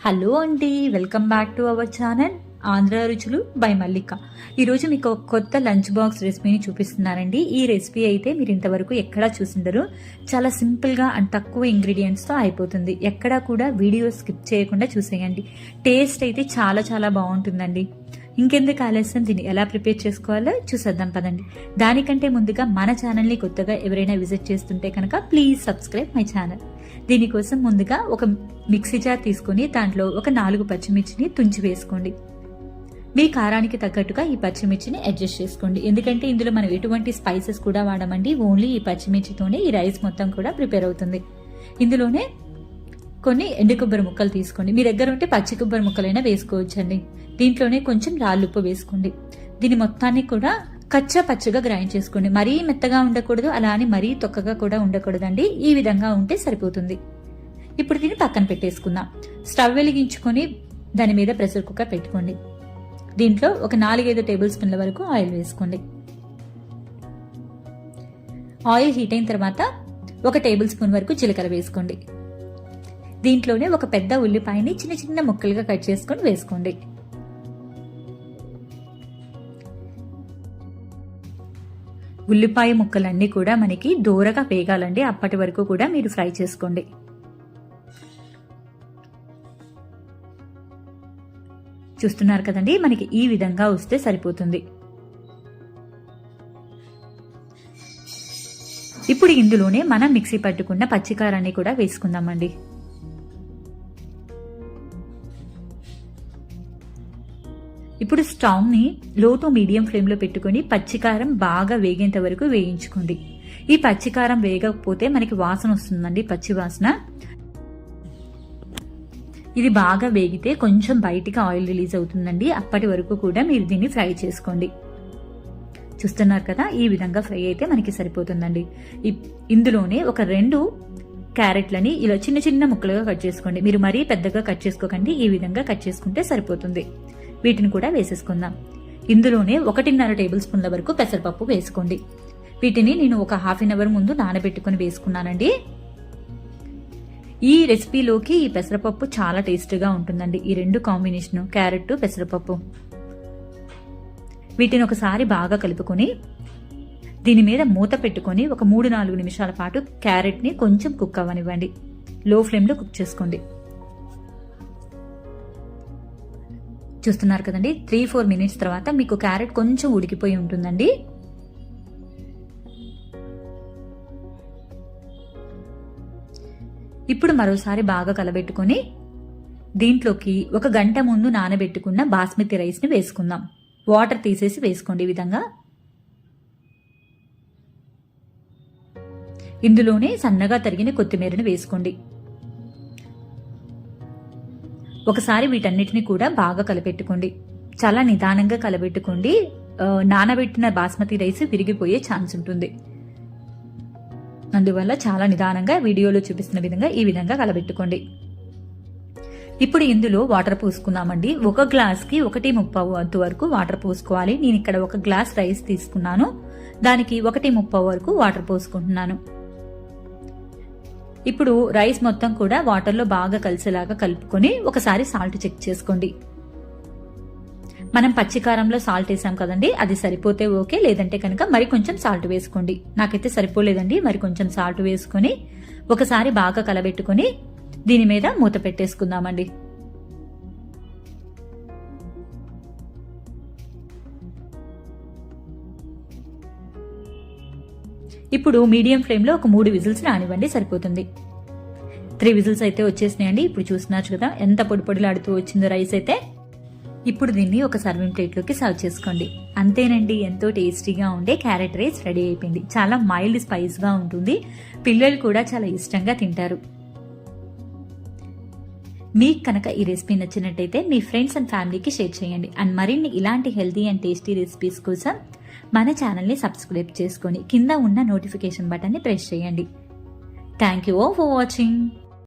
Hello అండి, welcome back to our channel Andhra రుచులు by మల్లిక. ఈరోజు మీకు ఒక కొత్త లంచ్ బాక్స్ రెసిపీని చూపిస్తున్నానండి. ఈ రెసిపీ అయితే మీరు ఇంతవరకు ఎక్కడా చూసిండరు. చాలా సింపుల్గా అండ్ తక్కువ ఇంగ్రీడియంట్స్తో అయిపోతుంది. ఎక్కడా కూడా వీడియో స్కిప్ చేయకుండా చూసేయండి. టేస్ట్ అయితే చాలా చాలా బాగుంటుందండి. ఇంకెందుకు ఆలస్యం, దీన్ని ఎలా ప్రిపేర్ చేసుకోవాలో చూసేద్దాం పదండి. దానికంటే ముందుగా మన ఛానల్ని కొత్తగా ఎవరైనా విజిట్ చేస్తుంటే కనుక ప్లీజ్ సబ్స్క్రైబ్ మై ఛానల్. దీనికోసం ముందుగా ఒక మిక్సీ జార్ తీసుకుని దాంట్లో ఒక 4 పచ్చిమిర్చిని తుంచి వేసుకోండి. మీ కారానికి తగ్గట్టుగా ఈ పచ్చిమిర్చిని అడ్జస్ట్ చేసుకోండి. ఎందుకంటే ఇందులో మనం ఎటువంటి స్పైసెస్ కూడా వాడమండి. ఓన్లీ ఈ పచ్చిమిర్చితోనే ఈ రైస్ మొత్తం కూడా ప్రిపేర్ అవుతుంది. ఇందులోనే కొన్ని ఎండు కొబ్బరి ముక్కలు తీసుకోండి. మీ దగ్గర ఉంటే పచ్చి కొబ్బరి ముక్కలైనా వేసుకోవచ్చండి. దీంట్లోనే కొంచెం రాళ్ళుప్పు వేసుకోండి. దీని మొత్తాన్ని కూడా కచ్చా పచ్చగా గ్రైండ్ చేసుకోండి. మరీ మెత్తగా ఉండకూడదు, అలా అని మరీ తొక్కగా కూడా ఉండకూడదండి. ఈ విధంగా ఉంటే సరిపోతుంది. ఇప్పుడు దీన్ని పక్కన పెట్టేసుకుందాం. స్టవ్ వెలిగించుకొని దాని మీద ప్రెషర్ కుక్కర్ పెట్టుకోండి. దీంట్లో ఒక 4-5 టేబుల్ స్పూన్ల వరకు ఆయిల్ వేసుకోండి. ఆయిల్ హీట్ అయిన తర్వాత 1 టేబుల్ స్పూన్ వరకు జీలకర్ర వేసుకోండి. దీంట్లోనే ఒక పెద్ద ఉల్లిపాయని చిన్న చిన్న ముక్కలుగా కట్ చేసుకొని వేసుకోండి. ఉల్లిపాయ ముక్కలన్నీ కూడా మనకి దూరగా వేగాలండి. అప్పటి వరకు కూడా మీరు ఫ్రై చేసుకోండి. చూస్తున్నారు కదండి, మనకి ఈ విధంగా వస్తే సరిపోతుంది. ఇప్పుడు ఇందులోనే మనం మిక్సీ పట్టుకున్న పచ్చికారాన్ని కూడా వేసుకుందామండి. ఇప్పుడు స్టవ్ ని లో టు మీడియం ఫ్లేమ్ లో పెట్టుకుని పచ్చికారం బాగా వేగేంత వరకు వేయించుకోండి. ఈ పచ్చికారం వేగకపోతే మనకి వాసన వస్తుందండి, పచ్చి వాసన. ఇది బాగా వేగితే కొంచెం బయటికి ఆయిల్ రిలీజ్ అవుతుందండి. అప్పటి వరకు కూడా మీరు దీన్ని ఫ్రై చేసుకోండి. చూస్తున్నారు కదా, ఈ విధంగా ఫ్రై అయితే మనకి సరిపోతుందండి. ఇందులోనే ఒక 2 క్యారెట్లని ఇలా చిన్న చిన్న ముక్కలుగా కట్ చేసుకోండి. మీరు మరీ పెద్దగా కట్ చేసుకోకండి, ఈ విధంగా కట్ చేసుకుంటే సరిపోతుంది. వీటిని కూడా వేసేసుకుందాం. ఇందులోనే 1.5 టేబుల్ స్పూన్ల వరకు పెసరపప్పు వేసుకోండి. వీటిని నేను ఒక హాఫ్ అన్ అవర్ ముందు నానబెట్టుకుని వేసుకున్నానండి. ఈ రెసిపీలోకి ఈ పెసరపప్పు చాలా టేస్టీగా ఉంటుందండి. ఈ 2 కాంబినేషన్, క్యారెట్ పెసరపప్పు. వీటిని ఒకసారి బాగా కలుపుకొని దీని మీద మూత పెట్టుకొని ఒక 3-4 నిమిషాల పాటు క్యారెట్ ని కొంచెం కుక్ అవ్వనివ్వండి. లో ఫ్లేమ్ లో కుక్ చేసుకోండి. చూస్తున్నారు కదండి, 3-4 మినిట్స్ తర్వాత మీకు క్యారెట్ కొంచెం ఉడికిపోయి ఉంటుందండి. ఇప్పుడు మరోసారి బాగా కలబెట్టుకొని దీంట్లోకి 1 గంట ముందు నానబెట్టుకున్న బాస్మతి రైస్ ని వేసుకుందాం. వాటర్ తీసేసి వేసుకోండి. ఈ విధంగా ఇందులోనే సన్నగా తరిగిన కొత్తిమీరను వేసుకోండి. ఒకసారి వీటన్నిటిని కూడా బాగా కలపెట్టుకోండి. చాలా నిదానంగా కలబెట్టుకోండి. నానబెట్టిన బాస్మతి రైస్ విరిగిపోయే ఛాన్స్ ఉంటుంది. అందువల్ల చాలా నిదానంగా వీడియోలో చూపిస్తున్న విధంగా ఈ విధంగా కలబెట్టుకోండి. ఇప్పుడు ఇందులో వాటర్ పోసుకుందామండి. 1 గ్లాస్కి 1.35 వంతు వరకు వాటర్ పోసుకోవాలి. నేను ఇక్కడ 1 గ్లాస్ రైస్ తీసుకున్నాను, దానికి 1.35 వరకు వాటర్ పోసుకుంటున్నాను. ఇప్పుడు రైస్ మొత్తం కూడా వాటర్లో బాగా కలిసేలాగా కలుపుకొని ఒకసారి సాల్ట్ చెక్ చేసుకోండి. మనం పచ్చికారంలో సాల్ట్ వేసాం కదండి, అది సరిపోతే ఓకే, లేదంటే కనుక మరి కొంచెం సాల్ట్ వేసుకోండి. నాకైతే సరిపోలేదండి, మరి కొంచెం సాల్ట్ వేసుకొని ఒకసారి బాగా కలబెట్టుకొని దీని మీద మూత పెట్టేసుకుందామండి. ఇప్పుడు మీడియం ఫ్లేమ్ లో ఒక 3 విజిల్స్ రానివ్వండి, సరిపోతుంది. 3 విజిల్స్ అయితే వచ్చేసినాయండి. ఇప్పుడు చూస్తున్నారు కదా ఎంత పొడి పొడిలాడుతూ వచ్చిందో రైస్ అయితే. ఇప్పుడు దీన్ని ఒక సర్వింగ్ ప్లేట్లోకి సర్వ్ చేసుకోండి. అంతేనండి, ఎంతో టేస్టీగా ఉండే క్యారెట్ రైస్ రెడీ అయిపోయింది. చాలా మైల్డ్ స్పైస్ గా ఉంటుంది. పిల్లలు కూడా చాలా ఇష్టంగా తింటారు. మీకు కనుక ఈ రెసిపీ నచ్చినట్టయితే మీ ఫ్రెండ్స్ అండ్ ఫ్యామిలీకి షేర్ చేయండి. అండ్ మరిన్ని ఇలాంటి హెల్తీ అండ్ టేస్టీ రెసిపీస్ కోసం మన ఛానల్ని సబ్స్క్రైబ్ చేసుకొని కింద ఉన్న నోటిఫికేషన్ బటన్ని ప్రెస్ చేయండి. Thank you all for watching.